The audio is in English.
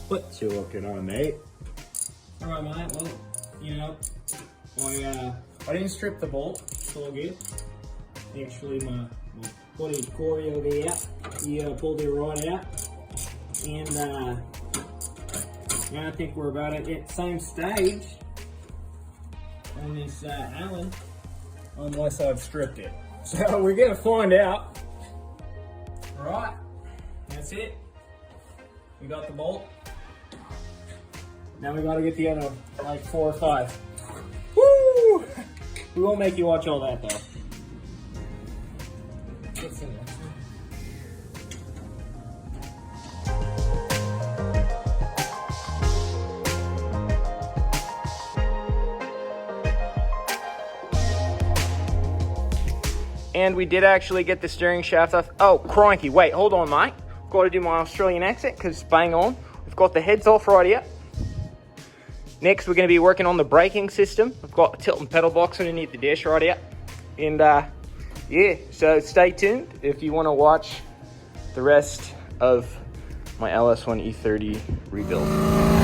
What you looking on, mate? All right, mate. Well, you know, I didn't strip the bolt. It's all good. Actually, my buddy Corey over here, he pulled it right out, and I think we're about at the same stage on this Allen, unless I've stripped it. So we're gonna find out. All right, that's it. We got the bolt. Now we gotta get the other, like 4 or 5. Woo! We won't make you watch all that though. What's in there? And we did actually get the steering shaft off. Oh, crikey, wait, hold on, mate. Got to do my Australian accent because it's bang on. We've got the heads off right here. Next, we're going to be working on the braking system. I've got the tilt and pedal box underneath the dash right here. And yeah, so stay tuned if you want to watch the rest of my ls1 E30 rebuild.